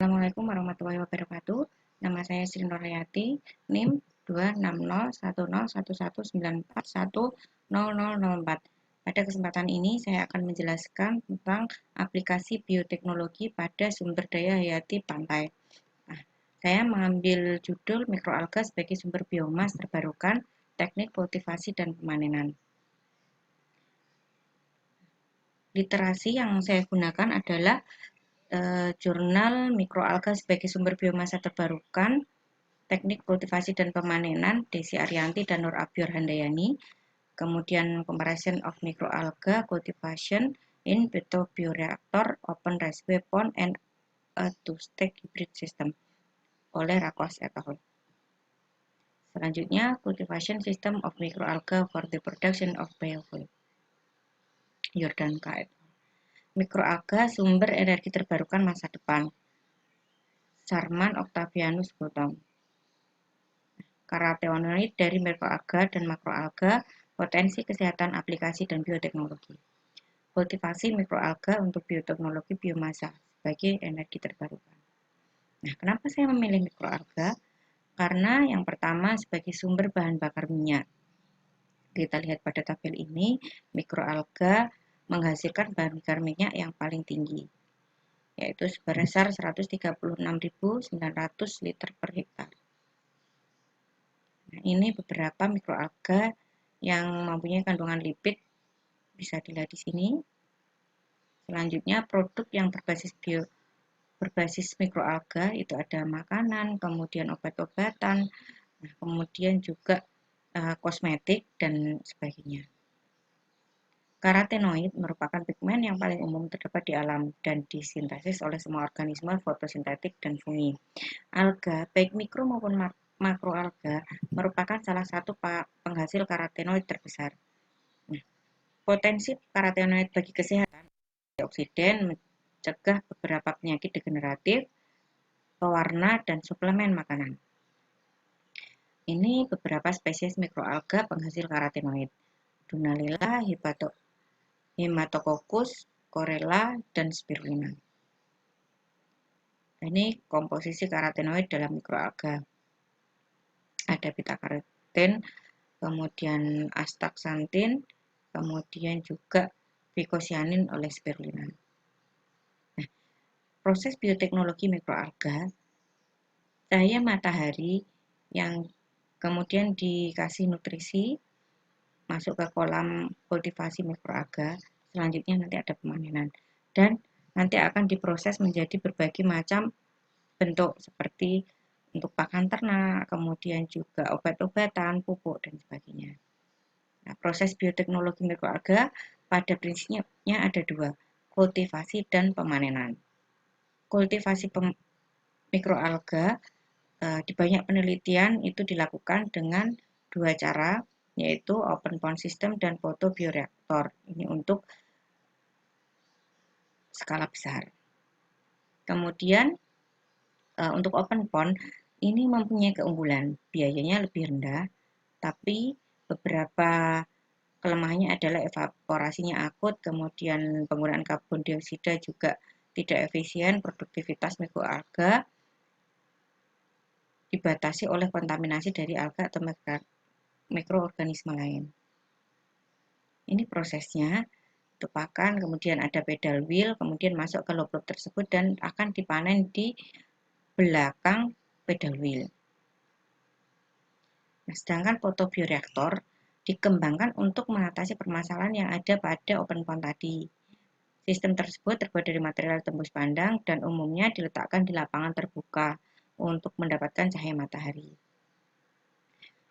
Assalamualaikum warahmatullahi wabarakatuh. Nama saya Sri Nurhayati, NIM 260101194100004. Pada kesempatan ini saya akan menjelaskan tentang aplikasi bioteknologi pada sumber daya hayati pantai. Nah, saya mengambil judul mikroalga sebagai sumber biomas terbarukan, teknik kultivasi dan pemanenan. Literasi yang saya gunakan adalah jurnal mikroalga sebagai sumber biomasa terbarukan, teknik kultivasi dan pemanenan, Desi Arianti dan Nur Abior Handayani. Kemudian comparison of microalga cultivation in bioreactor, open raceway pond and a two-stage hybrid system oleh Rakos et al. Selanjutnya, cultivation system of microalga for the production of biofuel, Yordanka et al. Mikroalga sumber energi terbarukan masa depan, Sarman Octavianus Gautam. Karotenoid dari mikroalga dan makroalga, potensi kesehatan aplikasi dan bioteknologi. Kultivasi mikroalga untuk bioteknologi biomasa sebagai energi terbarukan. Nah, kenapa saya memilih mikroalga? Karena yang pertama sebagai sumber bahan bakar minyak. Kita lihat pada tabel ini, mikroalga menghasilkan bahan bakar minyak yang paling tinggi, yaitu sebesar 136.900 liter per hektar. Nah, ini beberapa mikroalga yang mempunyai kandungan lipid, bisa dilihat di sini. Selanjutnya, produk yang berbasis mikroalga itu ada makanan, kemudian obat-obatan, nah, kemudian juga kosmetik dan sebagainya. Karotenoid merupakan pigmen yang paling umum terdapat di alam dan disintesis oleh semua organisme fotosintetik dan fungi. Alga, baik mikro maupun makroalga, merupakan salah satu penghasil karotenoid terbesar. Nah, potensi karotenoid bagi kesehatan, antioksidan, mencegah beberapa penyakit degeneratif, pewarna, dan suplemen makanan. Ini beberapa spesies mikroalga penghasil karotenoid: Dunaliella, Haematococcus, Chlorella, dan Spirulina. Ini komposisi karotenoid dalam mikroalga. Ada beta-karoten, kemudian astaxanthin, kemudian juga vicocyanin oleh Spirulina. Nah, proses bioteknologi mikroalga, cahaya matahari yang kemudian dikasih nutrisi masuk ke kolam kultivasi mikroalga. Selanjutnya nanti ada pemanenan dan nanti akan diproses menjadi berbagai macam bentuk seperti untuk pakan ternak, kemudian juga obat-obatan, pupuk, dan sebagainya. Nah, proses bioteknologi mikroalga pada prinsipnya ada dua, kultivasi dan pemanenan. Kultivasi mikroalga di banyak penelitian itu dilakukan dengan dua cara, yaitu open pond system dan photobioreaktor. Ini untuk skala besar. Kemudian untuk open pond ini mempunyai keunggulan, biayanya lebih rendah, tapi beberapa kelemahannya adalah evaporasinya akut, kemudian penggunaan karbon dioksida juga tidak efisien, produktivitas mikroalga dibatasi oleh kontaminasi dari alga atau mikroorganisme lain. Ini prosesnya, untuk pakan, kemudian ada pedal wheel, kemudian masuk ke loblok tersebut dan akan dipanen di belakang pedal wheel. Nah, sedangkan photobioreaktor dikembangkan untuk mengatasi permasalahan yang ada pada open pond tadi. Sistem tersebut terbuat dari material tembus pandang dan umumnya diletakkan di lapangan terbuka untuk mendapatkan cahaya matahari.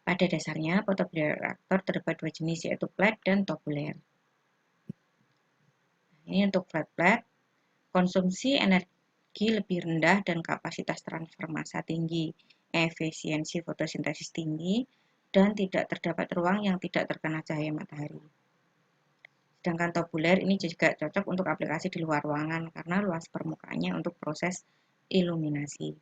Pada dasarnya, photobioreaktor terdapat dua jenis, yaitu flat dan tubular. Ini untuk flat, konsumsi energi lebih rendah dan kapasitas transfer massa tinggi, efisiensi fotosintesis tinggi, dan tidak terdapat ruang yang tidak terkena cahaya matahari. Sedangkan tubular ini juga cocok untuk aplikasi di luar ruangan karena luas permukaannya untuk proses iluminasi.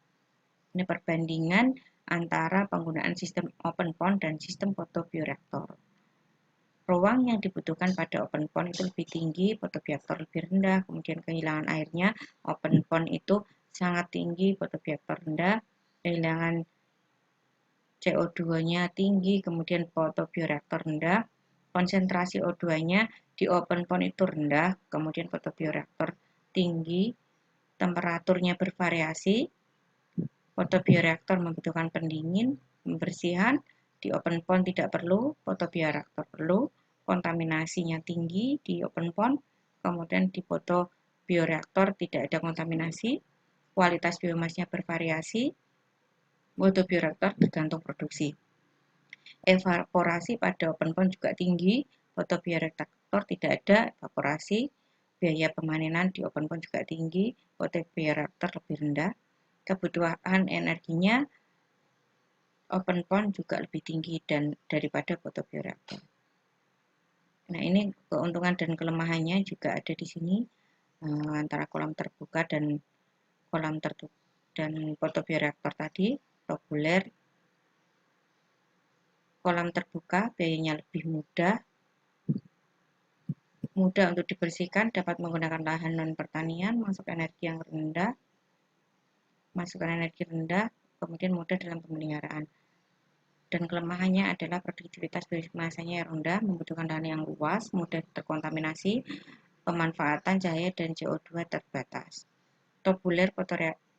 Ini perbandingan antara penggunaan sistem open pond dan sistem photobioreaktor. Ruang yang dibutuhkan pada open pond itu lebih tinggi, photobioreaktor lebih rendah, kemudian kehilangan airnya open pond itu sangat tinggi, fotobioreaktor rendah, kehilangan CO2-nya tinggi, kemudian fotobioreaktor rendah, konsentrasi O2-nya di open pond itu rendah, kemudian fotobioreaktor tinggi, temperaturnya bervariasi, fotobioreaktor membutuhkan pendingin, pembersihan, di open pond tidak perlu, fotobioreaktor perlu, kontaminasinya tinggi di open pond, kemudian di fotobioreaktor tidak ada kontaminasi, kualitas biomasnya bervariasi, fotobioreaktor tergantung produksi. Evaporasi pada open pond juga tinggi, fotobioreaktor tidak ada evaporasi, biaya pemanenan di open pond juga tinggi, fotobioreaktor lebih rendah, kebutuhan energinya open pond juga lebih tinggi dan daripada fotobioreaktor. Nah, ini keuntungan dan kelemahannya juga ada di sini antara kolam terbuka dan kolam tertutup dan fotobioreaktor tadi, populer. Kolam terbuka biayanya lebih mudah untuk dibersihkan, dapat menggunakan lahan non pertanian, masukkan energi rendah, kemudian mudah dalam pemeliharaan. Dan kelemahannya adalah produktivitas biomasanya yang rendah, membutuhkan lahan yang luas, mudah terkontaminasi, pemanfaatan cahaya dan CO2 terbatas. Tubular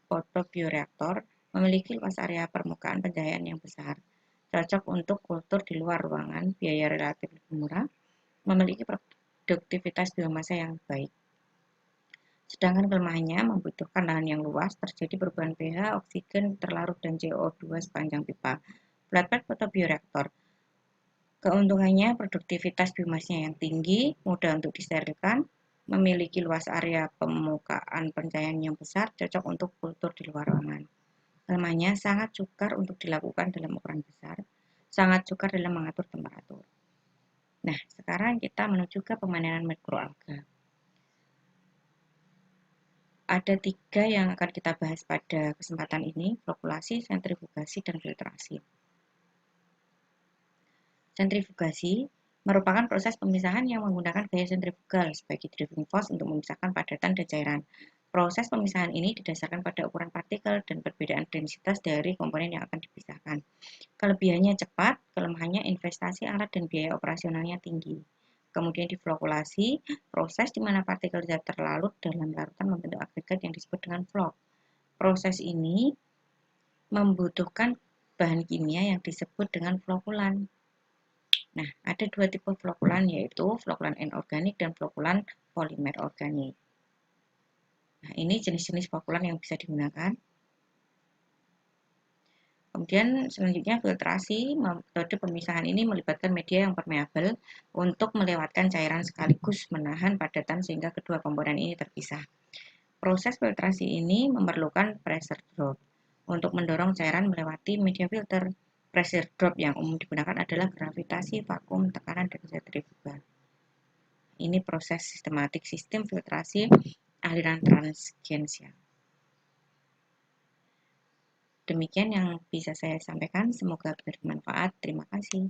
fotobioreaktor memiliki luas area permukaan pencahayaan yang besar, cocok untuk kultur di luar ruangan, biaya relatif lebih murah, memiliki produktivitas biomasa yang baik. Sedangkan kelemahannya membutuhkan lahan yang luas, terjadi perubahan pH, oksigen terlarut dan CO2 sepanjang pipa. Flatbed fotobioreaktor. Keuntungannya produktivitas biomasnya yang tinggi, mudah untuk disterilkan, memiliki luas area permukaan pencahayaan yang besar, cocok untuk kultur di luar ruangan. Kelemahannya sangat sukar untuk dilakukan dalam ukuran besar, sangat sukar dalam mengatur temperatur. Nah, sekarang kita menuju ke pemanenan mikroalga. Ada 3 yang akan kita bahas pada kesempatan ini, flokulasi, sentrifugasi, dan filtrasi. Sentrifugasi merupakan proses pemisahan yang menggunakan gaya sentrifugal sebagai driving force untuk memisahkan padatan dan cairan. Proses pemisahan ini didasarkan pada ukuran partikel dan perbedaan densitas dari komponen yang akan dipisahkan. Kelebihannya cepat, kelemahannya investasi alat dan biaya operasionalnya tinggi. Kemudian di flokulasi, proses di mana partikel zat terlarut dalam larutan membentuk agregat yang disebut dengan flok. Proses ini membutuhkan bahan kimia yang disebut dengan flokulan. Nah, ada 2 tipe flokulan, yaitu flokulan anorganik dan flokulan polimer organik. Nah, ini jenis-jenis flokulan yang bisa digunakan. Kemudian selanjutnya filtrasi, metode pemisahan ini melibatkan media yang permeabel untuk melewatkan cairan sekaligus menahan padatan sehingga kedua komponen ini terpisah. Proses filtrasi ini memerlukan pressure drop untuk mendorong cairan melewati media filter. Pressure drop yang umum digunakan adalah gravitasi, vakum, tekanan, dan sentrifugal. Ini proses sistematik sistem filtrasi aliran transgensia. Demikian yang bisa saya sampaikan, semoga bermanfaat. Terima kasih.